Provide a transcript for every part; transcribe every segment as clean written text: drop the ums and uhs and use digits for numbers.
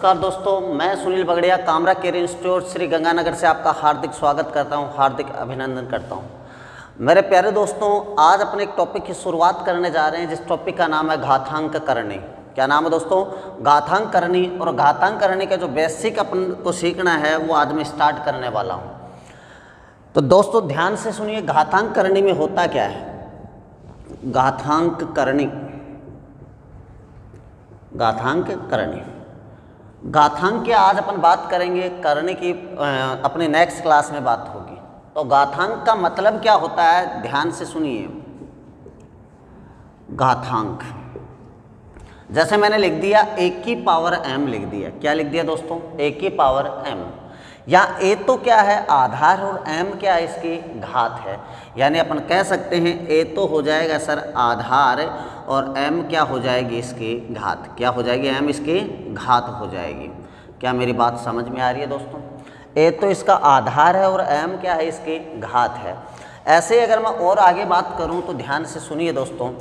नमस्कार दोस्तों, मैं सुनील बगड़िया कामरा केयर इंस्टीट्यूट श्री गंगानगर से आपका हार्दिक स्वागत करता हूं, हार्दिक अभिनंदन करता हूं। मेरे प्यारे दोस्तों, आज अपने एक टॉपिक की शुरुआत करने जा रहे हैं जिस टॉपिक का नाम है घातांक करणी। क्या नाम है दोस्तों? घातांक करणी। और घातांक करणी का जो बेसिक अपन को सीखना है वो आज मैं स्टार्ट करने वाला हूँ। तो दोस्तों ध्यान से सुनिए, घातांक करणी में होता क्या है। घातांक करणी, घातांक करणी, घातांक की आज अपन बात करेंगे, करने की अपने नेक्स्ट क्लास में बात होगी। तो घातांक का मतलब क्या होता है, ध्यान से सुनिए। घातांक जैसे मैंने लिख दिया a की पावर m लिख दिया। क्या लिख दिया दोस्तों? a की पावर m। यहाँ a तो क्या है, आधार, और m क्या है, इसकी घात है। यानी अपन कह सकते हैं a तो हो जाएगा सर आधार और m क्या हो जाएगी, इसकी घात। क्या हो जाएगी? m इसकी घात हो जाएगी। क्या मेरी बात समझ में आ रही है दोस्तों? a तो इसका आधार है और m क्या है, इसकी घात है। ऐसे अगर मैं और आगे बात करूं तो ध्यान से सुनिए दोस्तों,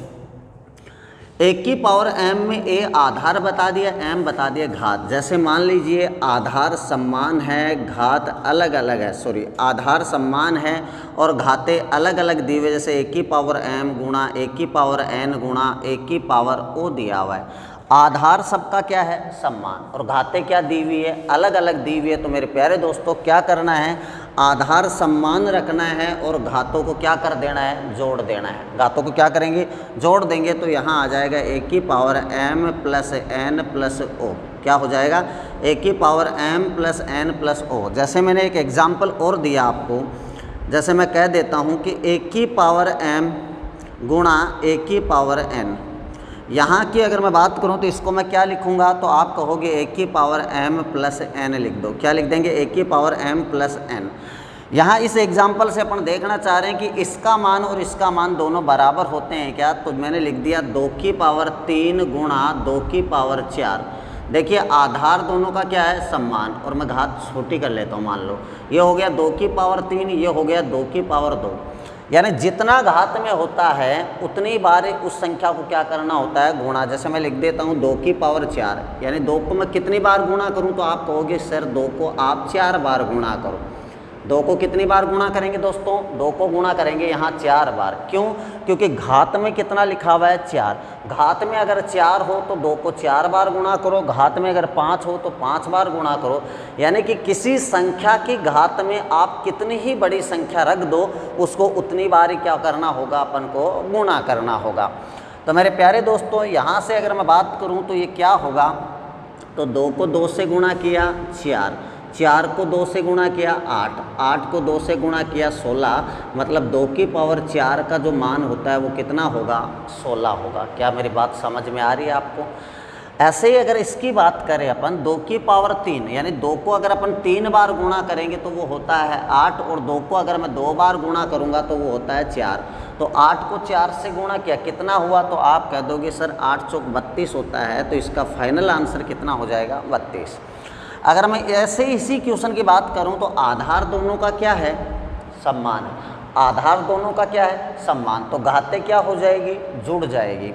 a की पावर m में a आधार बता दिया, m बता दिया घात। जैसे मान लीजिए आधार समान है, घात अलग अलग है, आधार समान है और घातें अलग अलग दी हुई। जैसे a की पावर m गुणा a की पावर n गुणा a की पावर o दिया हुआ है। आधार सबका क्या है, समान, और घातें क्या दी हुई है, अलग अलग दी हुई है। तो मेरे प्यारे दोस्तों क्या करना है, आधार समान रखना है और घातों को क्या कर देना है, जोड़ देना है। घातों को क्या करेंगे, जोड़ देंगे। तो यहाँ आ जाएगा a की power m plus n plus o। क्या हो जाएगा? a की power m plus n plus o। जैसे मैंने एक एग्जाम्पल और दिया आपको, जैसे मैं कह देता हूँ कि a की पावर m गुणा a की पावर n। यहाँ की अगर मैं बात करूँ तो इसको मैं क्या लिखूँगा, तो आप कहोगे a की पावर m प्लस n लिख दो। क्या लिख देंगे? a की पावर m प्लस n। यहाँ इस एग्जाम्पल से अपन देखना चाह रहे हैं कि इसका मान और इसका मान दोनों बराबर होते हैं क्या। तो मैंने लिख दिया 2 की पावर 3 गुणा 2 की पावर 4। देखिए आधार दोनों का क्या है, समान, और मैं घात छोटी कर लेता हूँ। मान लो ये हो गया 2 की पावर 3, ये हो गया 2 की पावर 2। यानी जितना घात में होता है उतनी बार उस संख्या को क्या करना होता है, गुणा। जैसे मैं लिख देता हूँ 2 की पावर 4, यानी 2 को मैं कितनी बार गुणा करूँ, तो आप कहोगे सर 2 को आप 4 बार गुणा करो। 2 को कितनी बार गुणा करेंगे दोस्तों? 2 को गुणा करेंगे यहाँ 4 बार। क्यों? क्योंकि घात में कितना लिखा हुआ है, 4। घात में अगर 4 हो तो 2 को 4 बार गुणा करो, घात में अगर 5 हो तो 5 बार गुणा करो। यानी कि किसी संख्या की घात में आप कितनी ही बड़ी संख्या रख दो, उसको उतनी बार ही क्या करना होगा, अपन को गुणा करना होगा। तो मेरे प्यारे दोस्तों यहाँ से अगर मैं बात करूँ तो ये क्या होगा, तो 2 को 2 से गुणा किया 4, 4 को 2 से गुणा किया 8, 8 को 2 से गुणा किया 16। मतलब 2 की पावर 4 का जो मान होता है वो कितना होगा, 16 होगा। क्या मेरी बात समझ में आ रही है आपको? ऐसे ही अगर इसकी बात करें अपन 2 की पावर 3, यानी 2 को अगर अपन 3 बार गुणा करेंगे तो वो होता है 8, और 2 को अगर मैं 2 बार गुणा करूँगा तो वो होता है 4। तो 8 को 4 से गुणा किया, कितना हुआ, तो आप कह दोगे सर 8 चौक 32 होता है। तो इसका फाइनल आंसर कितना हो जाएगा, 32। अगर मैं ऐसे इसी क्वेश्चन की बात करूं तो आधार दोनों का क्या है, समान है। आधार दोनों का क्या है, समान, तो घातें क्या हो जाएगी, जुड़ जाएगी।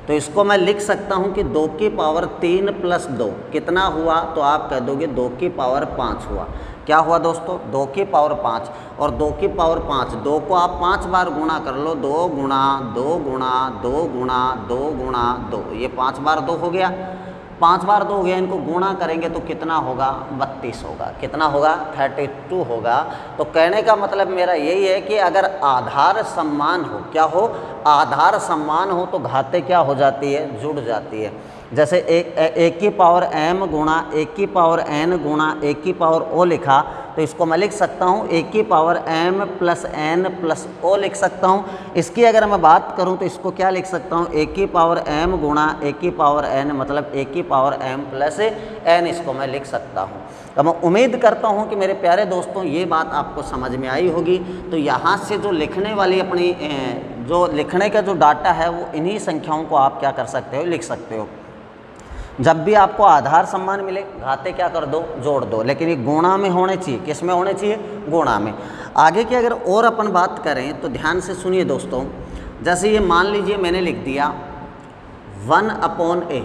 तो इसको मैं लिख सकता हूं कि 2 की पावर 3 प्लस 2 कितना हुआ, तो आप कह दोगे 2 की पावर 5 हुआ। क्या हुआ दोस्तों? 2 की पावर 5, और 2 की पावर 5, 2 को आप 5 बार गुणा कर लो, 2 गुणा 2 गुणा 2 गुणा 2 गुणा 2, ये 5 बार 2 हो गया। 5 बार 2 हो गया, इनको गुणा करेंगे तो कितना होगा, 32 होगा। कितना होगा, 32 होगा। तो कहने का मतलब मेरा यही है कि अगर आधार समान हो, क्या हो, आधार समान हो, तो घातें क्या हो जाती है, जुड़ जाती है। जैसे एक की पावर m गुणा एक की पावर n गुणा एक की पावर o लिखा, तो इसको मैं लिख सकता हूँ एक की power m plus n plus o लिख सकता हूँ। इसकी अगर मैं बात करूँ तो इसको क्या लिख सकता हूँ, एक की पावर m गुणा एक की पावर n, मतलब एक की पावर m प्लस n, इसको मैं लिख सकता हूँ। तो मैं उम्मीद करता हूँ कि मेरे प्यारे दोस्तों ये बात आपको समझ में आई होगी। तो यहाँ से जो लिखने वाली अपनी जो लिखने का जो डाटा है वो इन्हीं संख्याओं को आप क्या कर सकते हो, लिख सकते हो। जब भी आपको आधार समान मिले, घातें क्या कर दो, जोड़ दो। लेकिन ये गुणा में होने चाहिए, किस में होने चाहिए, गुणा में। आगे की अगर और अपन बात करें तो ध्यान से सुनिए दोस्तों। जैसे ये मान लीजिए मैंने लिख दिया 1/a,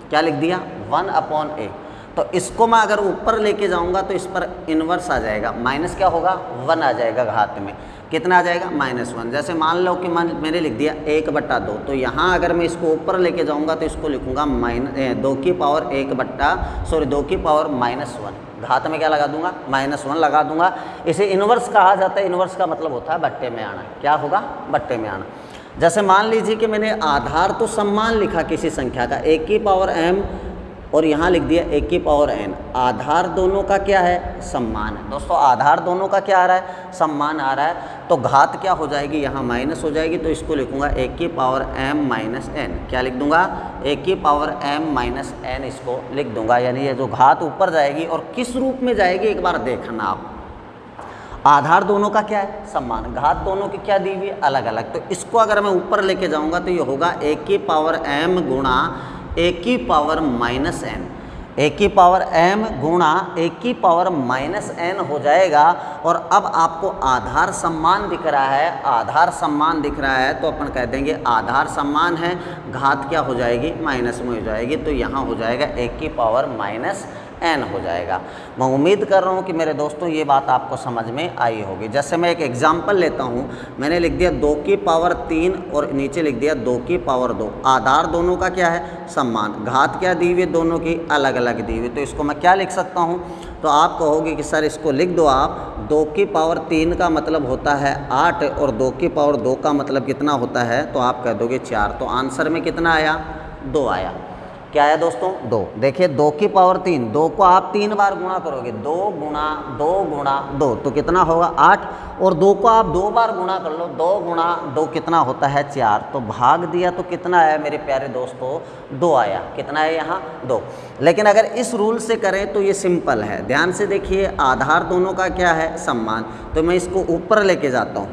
क्या लिख दिया, 1/a। तो इसको मैं अगर ऊपर लेके जाऊंगा तो इस पर इन्वर्स आ जाएगा, माइनस क्या होगा 1 आ जाएगा घात में, कितना आ जाएगा -1। जैसे मान लो कि मैंने लिख दिया 1/2, तो यहाँ अगर मैं इसको ऊपर लेके जाऊंगा तो इसको लिखूंगा 2 की पावर -1, घात में क्या लगा दूंगा -1 लगा दूंगा। इसे इन्वर्स कहा जाता है, इन्वर्स का मतलब होता है बट्टे में आना। क्या होगा बट्टे में आना। जैसे मान लीजिए कि मैंने आधार तो सम्मान लिखा किसी संख्या का 1 की पावर m और यहाँ लिख दिया 1 की पावर n, आधार दोनों का क्या है सम्मान है। दोस्तों आधार दोनों का क्या आ रहा है सम्मान आ रहा है, तो घात क्या हो जाएगी यहाँ माइनस हो जाएगी, तो इसको लिखूंगा 1 की पावर m माइनस n। क्या लिख दूंगा 1 की पावर m माइनस n, इसको लिख दूंगा। यानी ये जो घात ऊपर जाएगी और किस रूप में जाएगी एक बार देखना आप। आधार दोनों का क्या है सम्मान, घात दोनों की क्या दी हुई है अलग अलग। तो इसको अगर मैं ऊपर लेके जाऊंगा तो ये होगा 1 की पावर m गुणा 1 की पावर माइनस n, 1 की पावर m गुणा 1 की पावर माइनस n हो जाएगा। और अब आपको आधार सम्मान दिख रहा है, आधार सम्मान दिख रहा है तो अपन कह देंगे आधार सम्मान है, घात क्या हो जाएगी माइनस में हो जाएगी, तो यहाँ हो जाएगा 1 की पावर माइनस n हो जाएगा। मैं उम्मीद कर रहा हूँ कि मेरे दोस्तों ये बात आपको समझ में आई होगी। जैसे मैं एक एग्जांपल लेता हूँ, मैंने लिख दिया 2 की पावर 3 और नीचे लिख दिया 2 की पावर 2। आधार दोनों का क्या है सम्मान, घात क्या दी हुई दोनों की अलग अलग दी हुई। तो इसको मैं क्या लिख सकता हूँ, तो आप कहोगे कि सर इसको लिख दो आप, 2 की पावर 3 का मतलब होता है 8 और 2 की पावर 2 का मतलब कितना होता है, तो आप कह दोगे 4। तो आंसर में कितना आया 2 आया। क्या है दोस्तों 2। देखिए 2 की पावर 3, 2 को आप 3 बार गुणा करोगे, 2 गुणा 2 गुणा 2 तो कितना होगा 8, और 2 को आप 2 बार गुणा कर लो, 2 गुणा 2 कितना होता है 4। तो भाग दिया तो कितना आया मेरे प्यारे दोस्तों 2 आया। कितना है यहाँ 2। लेकिन अगर इस रूल से करें तो ये सिंपल है, ध्यान से देखिए आधार दोनों का क्या है सम्मान। तो मैं इसको ऊपर लेके जाता हूँ,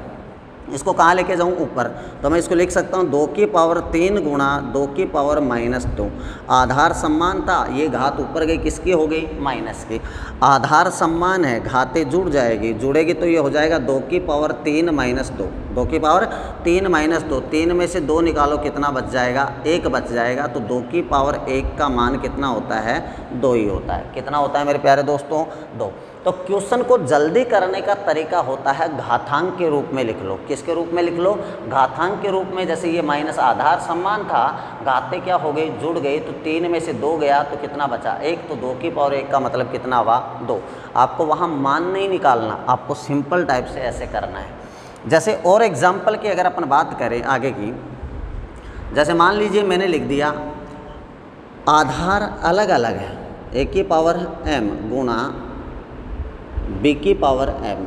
इसको कहाँ लेके जाऊँ ऊपर, तो मैं इसको लिख सकता हूँ 2 की पावर 3 गुणा 2 की पावर -2। आधार सम्मान था, ये घात ऊपर गई किसकी हो गई माइनस की। आधार सम्मान है, घातें जुड़ जाएगी, जुड़ेगी तो ये हो जाएगा 2 की पावर 3 -2, 2 की पावर 3 -2। 3 में से 2 निकालो कितना बच जाएगा 1 बच जाएगा। तो 2 की पावर 1 का मान कितना होता है 2 ही होता है। कितना होता है मेरे प्यारे दोस्तों 2। तो क्वेश्चन को जल्दी करने का तरीका होता है घातांक के रूप में लिख लो। किसके रूप में लिख लो घातांक के रूप में। जैसे ये माइनस आधार सम्मान था, घातें क्या हो गई जुड़ गई, तो 3 में से 2 गया तो कितना बचा 1, तो 2 की पावर 1 का मतलब कितना हुआ 2। आपको वहाँ मान नहीं निकालना, आपको सिंपल टाइप से ऐसे करना है। जैसे और एग्जाम्पल की अगर अपन बात करें आगे की, जैसे मान लीजिए मैंने लिख दिया आधार अलग अलग है, 1 की पावर m गुणा b की पावर m।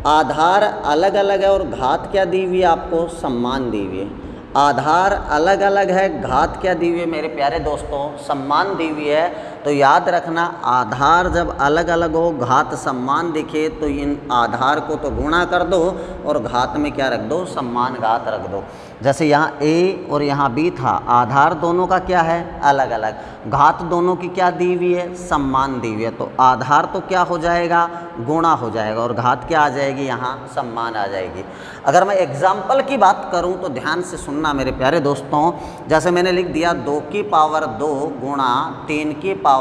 आधार अलग अलग है और घात क्या दी हुई है आपको सम्मान दी हुई है। आधार अलग अलग है, घात क्या दी हुई है मेरे प्यारे दोस्तों सम्मान दी हुई है। तो याद रखना आधार जब अलग अलग हो घात सम्मान दिखे तो इन आधार को तो गुणा कर दो और घात में क्या रख दो सम्मान घात रख दो। जैसे यहाँ a और यहाँ b था, आधार दोनों का क्या है अलग अलग, घात दोनों की क्या दी हुई है सम्मान दी हुई है। तो आधार तो क्या हो जाएगा गुणा हो जाएगा और घात क्या आ जाएगी यहाँ सम्मान आ जाएगी। अगर मैं एग्जाम्पल की बात करूँ तो ध्यान से सुनना मेरे प्यारे दोस्तों। जैसे मैंने लिख दिया 2 की पावर 2 गुणा 3 की पावर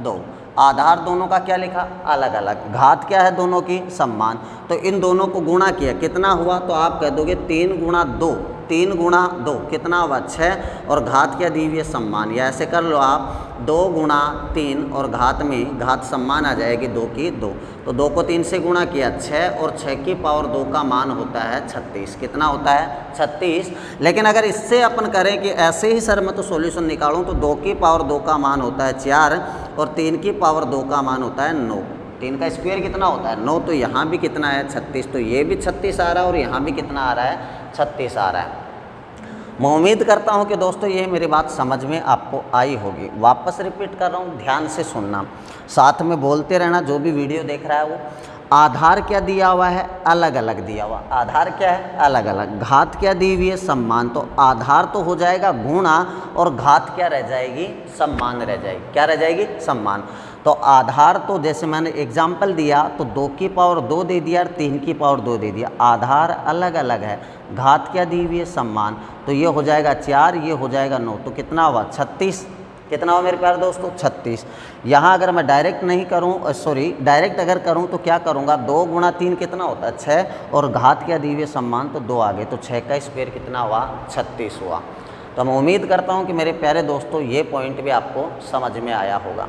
2। आधार दोनों का क्या लिखा अलग अलग, घात क्या है दोनों की सम्मान। तो इन दोनों को गुणा किया कितना हुआ, तो आप कह दोगे 3 गुणा 2, 3 गुणा 2 कितना हुआ 6, और घात क्या दी हुई है सम्मान। या ऐसे कर लो आप 2 गुणा 3 और घात में घात सम्मान आ जाएगी 2 की 2। तो 2 को 3 से गुणा किया 6 और 6 की पावर 2 का मान होता है 36। कितना होता है 36। लेकिन अगर इससे अपन करें कि ऐसे ही सर मैं तो सॉल्यूशन निकालूं, तो 2 की पावर 2 का मान होता है 4 और 3 की पावर 2 का मान होता है 9। 3 का स्क्वायर कितना होता है 9, तो यहाँ भी कितना है 36। तो ये भी 36 आ रहा है और यहाँ भी कितना आ रहा है 36 आ रहा है। मैं उम्मीद करता हूँ कि दोस्तों ये मेरी बात समझ में आपको आई होगी। वापस रिपीट कर रहा हूँ, ध्यान से सुनना, साथ में बोलते रहना जो भी वीडियो देख रहा है वो। आधार क्या दिया हुआ है अलग अलग दिया हुआ, आधार क्या है अलग अलग, घात क्या दी हुई है सम्मान। तो आधार तो हो जाएगा गुणा और घात क्या रह जाएगी सम्मान रह जाएगी। क्या रह जाएगी सम्मान। तो आधार तो जैसे मैंने एग्जाम्पल दिया तो 2 की पावर 2 दे दिया और 3 की पावर 2 दे दिया। आधार अलग अलग है, घात क्या दी हुई है सम्मान। तो ये हो जाएगा 4, ये हो जाएगा 9, तो कितना हुआ 36। कितना हुआ मेरे प्यारे दोस्तों 36। यहाँ अगर मैं डायरेक्ट नहीं करूँ, डायरेक्ट अगर करूँ तो क्या करूँगा, 2 गुणा 3 कितना होता है 6, और घात क्या दी हुई है सम्मान तो 2 आगे, तो 6 का स्क्वायर कितना हुआ 36 हुआ। तो मैं उम्मीद करता हूँ कि मेरे प्यारे दोस्तों ये पॉइंट भी आपको समझ में आया होगा।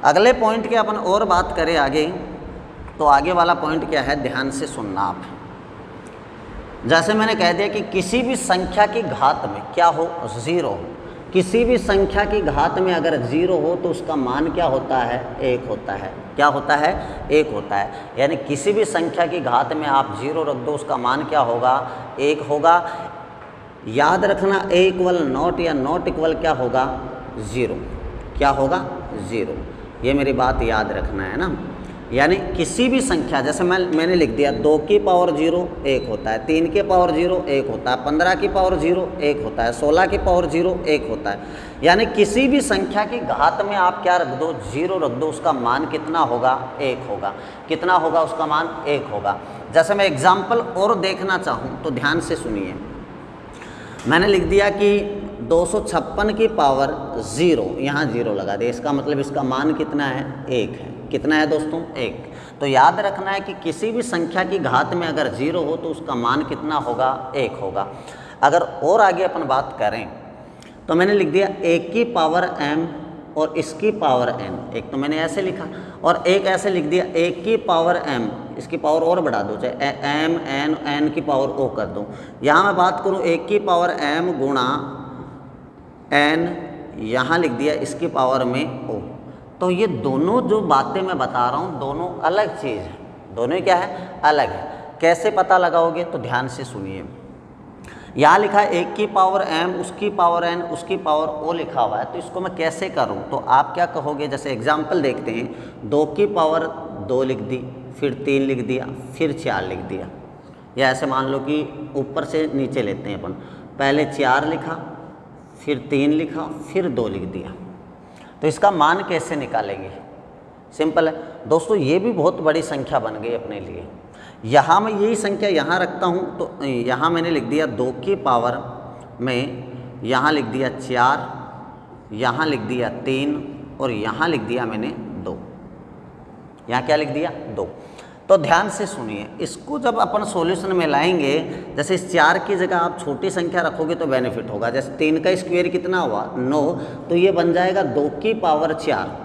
अगले पॉइंट की अपन और बात करें आगे, तो आगे वाला पॉइंट क्या है, ध्यान से सुनना आप। जैसे मैंने कह दिया कि किसी भी संख्या की घात में क्या हो, 0 हो। किसी भी संख्या की घात में अगर 0 हो तो उसका मान क्या होता है, 1 होता है। क्या होता है, 1 होता है। यानी किसी भी संख्या की घात में आप 0 रख दो, उसका मान क्या होगा, 1 होगा। याद रखना a इक्वल नॉट या नॉट इक्वल क्या होगा, 0। क्या होगा, 0। ये मेरी बात याद रखना है ना। यानी किसी भी संख्या, जैसे मैंने लिख दिया 2 की पावर 0 1 होता है, 3 के पावर 0 1 होता है, 15 की पावर 0 1 होता है, 16 की पावर 0 1 होता है। यानी किसी भी संख्या की घात में आप क्या रख दो, 0 रख दो, उसका मान कितना होगा, 1 होगा। कितना होगा, उसका मान 1 होगा। जैसे मैं एग्जाम्पल और देखना चाहूँ तो ध्यान से सुनिए। मैंने लिख दिया कि 256 की पावर 0, यहाँ 0 लगा दिया, इसका मतलब इसका मान कितना है, 1 है। कितना है दोस्तों, 1। तो याद रखना है कि किसी भी संख्या की घात में अगर 0 हो तो उसका मान कितना होगा, 1 होगा। अगर और आगे अपन बात करें तो मैंने लिख दिया 1 की पावर m और इसकी पावर n। एक तो मैंने ऐसे लिखा और एक ऐसे लिख दिया 1 की पावर m, इसकी पावर और बढ़ा दो, चाहे m n की पावर o कर दो। यहाँ मैं बात करूँ 1 की पावर m गुणा n, यहाँ लिख दिया इसकी पावर में o। तो ये दोनों जो बातें मैं बता रहा हूँ दोनों अलग चीज़ है, दोनों क्या है, अलग है। कैसे पता लगाओगे तो ध्यान से सुनिए। यहाँ लिखा है 1 की पावर m, उसकी पावर n, उसकी पावर o लिखा हुआ है। तो इसको मैं कैसे करूँ, तो आप क्या कहोगे, जैसे एग्जाम्पल देखते हैं, 2 की पावर 2 लिख दी, फिर 3 लिख दिया, फिर 4 लिख दिया। या ऐसे मान लो कि ऊपर से नीचे लेते हैं अपन, पहले 4 लिखा, फिर 3 लिखा, फिर 2 लिख दिया। तो इसका मान कैसे निकालेंगे, सिंपल है दोस्तों। ये भी बहुत बड़ी संख्या बन गई अपने लिए। यहाँ मैं यही संख्या यहाँ रखता हूँ, तो यहाँ मैंने लिख दिया 2 की पावर में, यहाँ लिख दिया 4, यहाँ लिख दिया 3 और यहाँ लिख दिया मैंने 2। यहाँ क्या लिख दिया, 2। तो ध्यान से सुनिए, इसको जब अपन सॉल्यूशन में लाएंगे, जैसे इस 4 की जगह आप छोटी संख्या रखोगे तो बेनिफिट होगा। जैसे 3 का स्क्वायर कितना हुआ, 9, तो ये बन जाएगा 2 की पावर 4,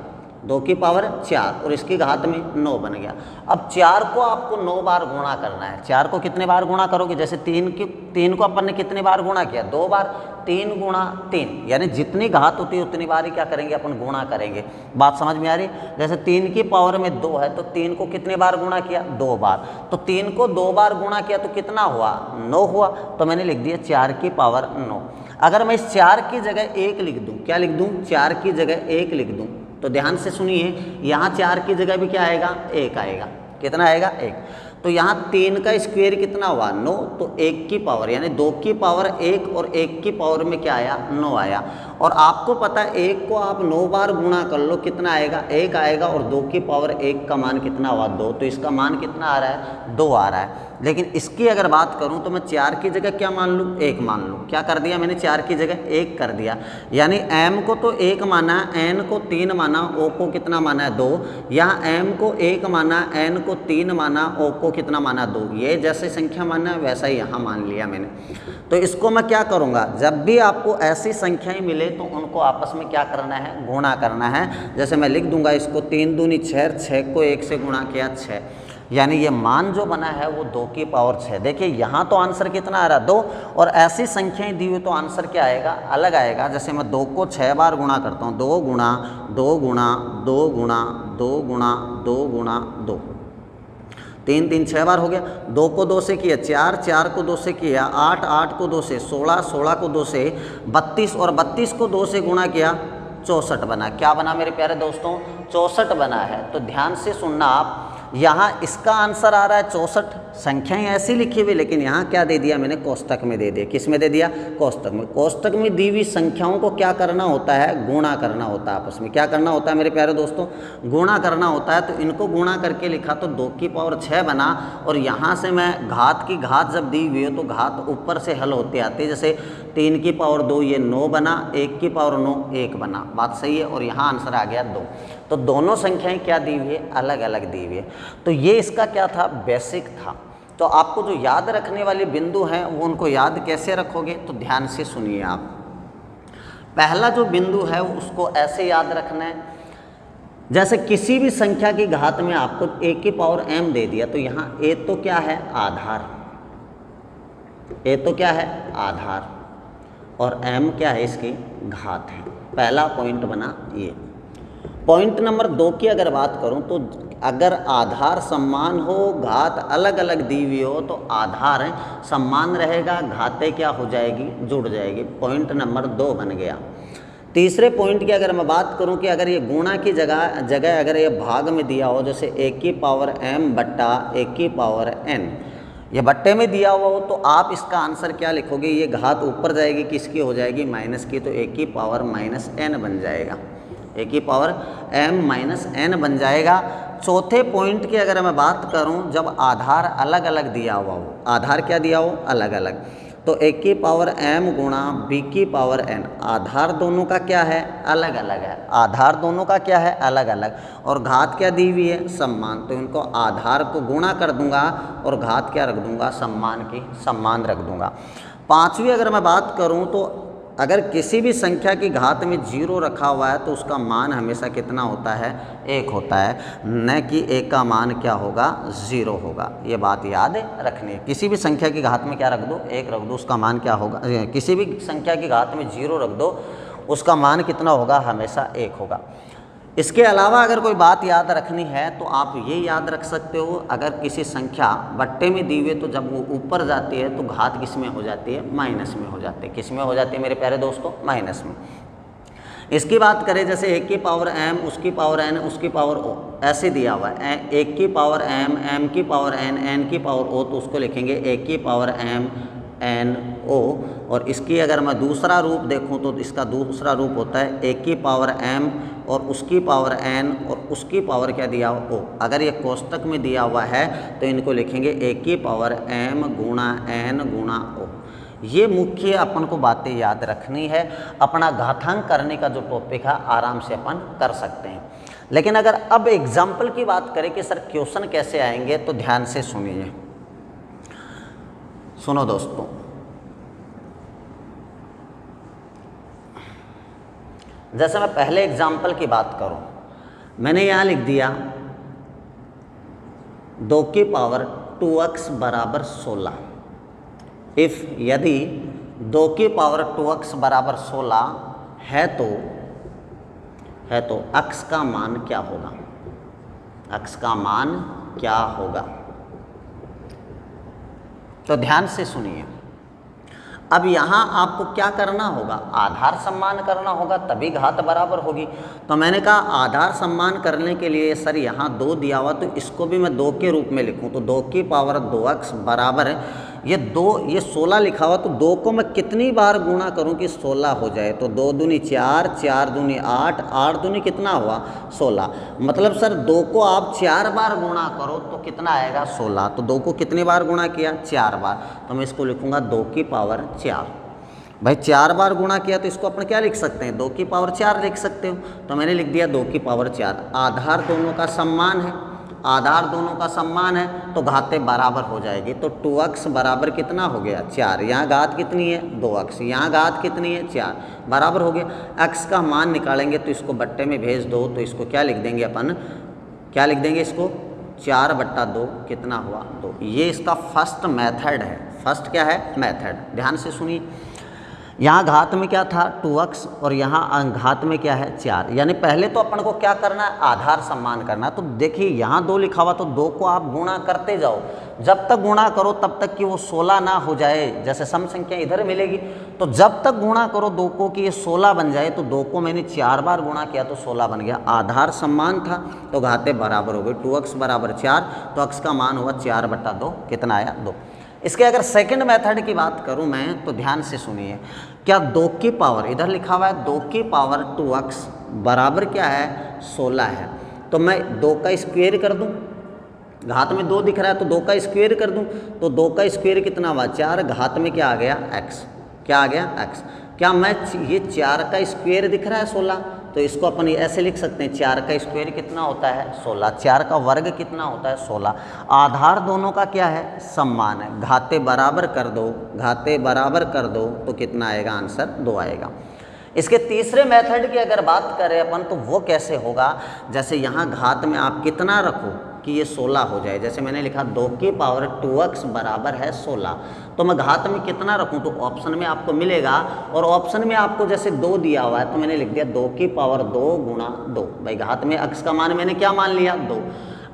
2 की पावर 4 और इसकी घात में 9 बन गया। अब 4 को आपको 9 बार गुणा करना है। 4 को कितने बार गुणा करोगे, जैसे 3 को अपन ने कितने बार गुणा किया, 2 बार। 3 गुणा 3, यानी जितनी घात होती है उतनी बार ही क्या करेंगे, अपन गुणा करेंगे। बात समझ में आ रही। जैसे 3 की पावर में 2 है, तो 3 को कितने बार गुणा किया, 2 बार। तो 3 को 2 बार गुणा किया तो कितना हुआ, 9 हुआ। तो मैंने लिख दिया 4 की पावर 9। अगर मैं इस 4 की जगह 1 लिख दूँ, क्या लिख दूँ, 4 की जगह 1 लिख दूँ, तो ध्यान से सुनिए, यहाँ 4 की जगह भी क्या आएगा, 1 आएगा। कितना आएगा, 1। तो यहाँ 3 का स्क्वायर कितना हुआ, 9, तो 1 की पावर यानी 2 की पावर 1 और 1 की पावर में क्या आया, 9 आया। और आपको पता है 1 को आप 9 बार गुणा कर लो, कितना आएगा, 1 आएगा। और 2 की पावर 1 का मान कितना हुआ, 2, तो इसका मान कितना आ रहा है, 2 आ रहा है। लेकिन इसकी अगर बात करूं तो मैं 4 की जगह क्या मान लूं, 1 मान लूं। क्या कर दिया मैंने, 4 की जगह 1 कर दिया। यानी m को तो 1 माना, n को 3 माना, o को कितना माना है, 2। यहाँ m को 1 माना, n को 3 माना, o को कितना माना, 2। ये जैसे संख्या मानना है वैसा ही यहाँ मान लिया मैंने। तो इसको मैं क्या करूँगा, जब भी आपको ऐसी संख्याएँ मिले तो उनको आपस में क्या करना है, गुणा करना है। जैसे मैं लिख दूंगा इसको 3 दूनी 6, 6 को 1 से गुणा किया 6, यानी ये मान जो बना है वो 2 की पावर 6। देखिए यहाँ तो आंसर कितना आ रहा है, 2। और ऐसी संख्याएं दी हुई तो आंसर क्या आएगा, अलग आएगा। जैसे मैं 2 को 6 बार गुणा करता हूँ, 2 गुणा 2 गुणा 2 गुणा 2 गुणा 2 गुणा 2, 3 3 6 बार हो गया। 2 को 2 से किया 4, 4 को 2 से किया 8, 8 को 2 से 16, 16 को 2 से 32 और 32 को 2 से गुणा किया 64 बना। क्या बना मेरे प्यारे दोस्तों, 64 बना है। तो ध्यान से सुनना आप, यहाँ इसका आंसर आ रहा है 64, संख्याएं ऐसी लिखी हुई, लेकिन यहाँ क्या दे दिया मैंने, कोष्टक में दे दिया। किस में दे दिया, कोष्टक में। कोष्टक में दी हुई संख्याओं को क्या करना होता है, गुणा करना होता है आपस में। क्या करना होता है मेरे प्यारे दोस्तों, गुणा करना होता है। तो इनको गुणा करके लिखा तो 2 की पावर 6 बना, और यहाँ से मैं घात की घात जब दी हुई हो तो घात ऊपर से हल होते आते, जैसे 3 की पावर 2 ये 9 बना, 1 की पावर 9 1 बना, बात सही है। और यहाँ आंसर आ गया 2। तो दोनों संख्याएं क्या दी हुई है, अलग अलग दी हुई है। तो ये इसका क्या था, बेसिक था। तो आपको जो याद रखने वाले बिंदु हैं वो उनको याद कैसे रखोगे, तो ध्यान से सुनिए आप। पहला जो बिंदु है उसको ऐसे याद रखना है, जैसे किसी भी संख्या की घात में आपको a की पावर m दे दिया, तो यहाँ a तो क्या है, आधार, a तो क्या है, आधार, और m क्या है, इसकी घात है। पहला पॉइंट बना ये। पॉइंट नंबर 2 की अगर बात करूं तो अगर आधार समान हो, घात अलग अलग दी हुई हो, तो आधार समान रहेगा, घातें क्या हो जाएगी, जुड़ जाएगी। पॉइंट नंबर 2 बन गया। तीसरे पॉइंट की अगर मैं बात करूं कि अगर ये गुणा की जगह अगर ये भाग में दिया हो, जैसे a की पावर m बट्टा a की पावर n, ये बट्टे में दिया हुआ हो, तो आप इसका आंसर क्या लिखोगे, ये घात ऊपर जाएगी, किसकी हो जाएगी, माइनस की, तो a की पावर माइनस n बन जाएगा, a की पावर m माइनस n बन जाएगा। चौथे पॉइंट की अगर मैं बात करूं, जब आधार अलग अलग दिया हुआ हो, आधार क्या दिया हो, अलग अलग, तो a की पावर m गुणा b की पावर n, आधार दोनों का क्या है, अलग अलग है, आधार दोनों का क्या है, अलग अलग, और घात क्या दी हुई है, सम्मान। तो इनको आधार को गुणा कर दूंगा और घात क्या रख दूंगा, सम्मान की सम्मान रख दूंगा। पांचवी अगर मैं बात करूं तो अगर किसी भी संख्या की घात में 0 रखा हुआ है तो उसका मान हमेशा कितना होता है, 1 होता है, न कि 1 का मान क्या होगा, 0 होगा। ये बात याद रखनी है। किसी भी संख्या की घात में क्या रख दो, 1 रख दो, उसका मान क्या होगा, किसी भी संख्या की घात में 0 रख दो, उसका मान कितना होगा, हमेशा 1 होगा। इसके अलावा अगर कोई बात याद रखनी है तो आप ये याद रख सकते हो, अगर किसी संख्या बट्टे में दी हुई तो जब वो ऊपर जाती है तो घात किस में हो जाती है, माइनस में हो जाती है। किस में हो जाती है मेरे प्यारे दोस्तों, माइनस में। इसकी बात करें, जैसे 1 की पावर m, उसकी पावर n, उसकी पावर o, ऐसे दिया हुआ है, 1 की पावर m, m की पावर n, n की पावर o, तो उसको लिखेंगे 1 की पावर m n o। और इसकी अगर मैं दूसरा रूप देखूं तो इसका दूसरा रूप होता है 1 की पावर m और उसकी पावर n और उसकी पावर क्या दिया हो, o। अगर ये कोष्टक में दिया हुआ है तो इनको लिखेंगे 1 की पावर m गुणा n गुणा o। ये मुख्य अपन को बातें याद रखनी है। अपना घातांक करने का जो टॉपिक है आराम से अपन कर सकते हैं। लेकिन अगर अब एग्जाम्पल की बात करें कि सर क्वेश्चन कैसे आएंगे, तो ध्यान से सुनिए, सुनो दोस्तों। जैसे मैं पहले एग्जाम्पल की बात करूं, मैंने यहाँ लिख दिया 2 की पावर 2x बराबर 16। इफ़ यदि 2 की पावर 2x बराबर 16 है तो x का मान क्या होगा, x का मान क्या होगा। तो ध्यान से सुनिए। अब यहाँ आपको क्या करना होगा, आधार सम्मान करना होगा, तभी घात बराबर होगी। तो मैंने कहा आधार सम्मान करने के लिए सर यहाँ 2 दिया हुआ, तो इसको भी मैं 2 के रूप में लिखूँ, तो 2 की पावर 2x बराबर है ये 16 लिखा हुआ, तो 2 को मैं कितनी बार गुणा करूं कि 16 हो जाए। तो 2 दूनी 4, 4 दूनी 8, 8 दूनी कितना हुआ, 16। मतलब सर 2 को आप 4 बार गुणा करो तो कितना आएगा, 16। तो 2 को कितनी बार गुणा किया, 4 बार। तो मैं इसको लिखूंगा 2 की पावर 4। भाई 4 बार गुणा किया तो इसको अपन क्या लिख सकते हैं, 2 की पावर 4 लिख सकते हो। तो मैंने लिख दिया 2 की पावर 4। आधार दोनों का सम्मान है, आधार दोनों का सम्मान है तो घातें बराबर हो जाएगी। तो 2x बराबर कितना हो गया, 4। यहाँ घात कितनी है, 2x, यहाँ घात कितनी है, 4, बराबर हो गया। x का मान निकालेंगे तो इसको बट्टे में भेज दो, तो इसको क्या लिख देंगे अपन, क्या लिख देंगे इसको, 4/2 कितना हुआ, 2। ये इसका फर्स्ट मेथड है। फर्स्ट क्या है, मेथड। ध्यान से सुनिए। यहाँ घात में क्या था, 2x, और यहाँ घात में क्या है, 4। यानी पहले तो अपन को क्या करना है, आधार सम्मान करना है। तो देखिए यहाँ 2 लिखा हुआ, तो 2 को आप गुणा करते जाओ, जब तक गुणा करो तब तक कि वो 16 ना हो जाए, जैसे सम संख्या इधर मिलेगी तो जब तक गुणा करो 2 को कि ये 16 बन जाए, तो 2 को मैंने 4 बार गुणा किया तो 16 बन गया। आधार समान था तो घातें बराबर हो गई, 2x बराबर 4, तो x का मान हुआ 4/2, कितना आया 2। इसके अगर सेकंड मेथड की बात करूं मैं तो ध्यान से सुनिए, क्या 2 की पावर इधर लिखा हुआ है 2 की पावर 2x बराबर क्या है 16 है, तो मैं 2 का स्क्वायर कर दूं, घात में 2 दिख रहा है तो 2 का स्क्वायर कर दूं, तो 2 का स्क्वायर कितना हुआ 4, घात में क्या आ गया x, क्या आ गया x। क्या मैं ये 4 का स्क्वायर दिख रहा है 16, तो इसको अपन ऐसे लिख सकते हैं 4 का स्क्वायर कितना होता है 16, 4 का वर्ग कितना होता है 16। आधार दोनों का क्या है समान है, घातें बराबर कर दो, घातें बराबर कर दो तो कितना आएगा आंसर 2 आएगा। इसके तीसरे मेथड की अगर बात करें अपन तो वो कैसे होगा, जैसे यहाँ घात में आप कितना रखो कि ये 16 हो जाए, जैसे मैंने लिखा 2 की पावर 2x बराबर है 16, तो मैं घात में कितना रखूं तो ऑप्शन में आपको मिलेगा, और ऑप्शन में आपको जैसे 2 दिया हुआ है तो मैंने लिख दिया 2 की पावर 2 गुणा 2, भाई घात में x का मान मैंने क्या मान लिया 2,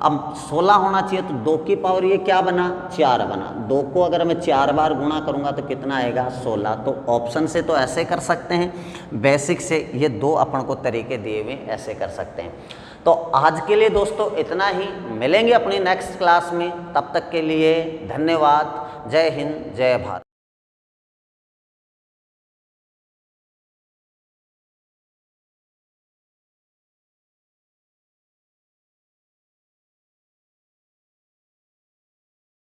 अब 16 होना चाहिए तो 2 की पावर ये क्या बना 4 बना, 2 को अगर मैं 4 बार गुणा करूंगा तो कितना आएगा 16। तो ऑप्शन से तो ऐसे कर सकते हैं, बेसिक से ये 2 अपन को तरीके दिए हुए ऐसे कर सकते हैं। तो आज के लिए दोस्तों इतना ही, मिलेंगे अपनी नेक्स्ट क्लास में, तब तक के लिए धन्यवाद। जय हिंद जय भारत।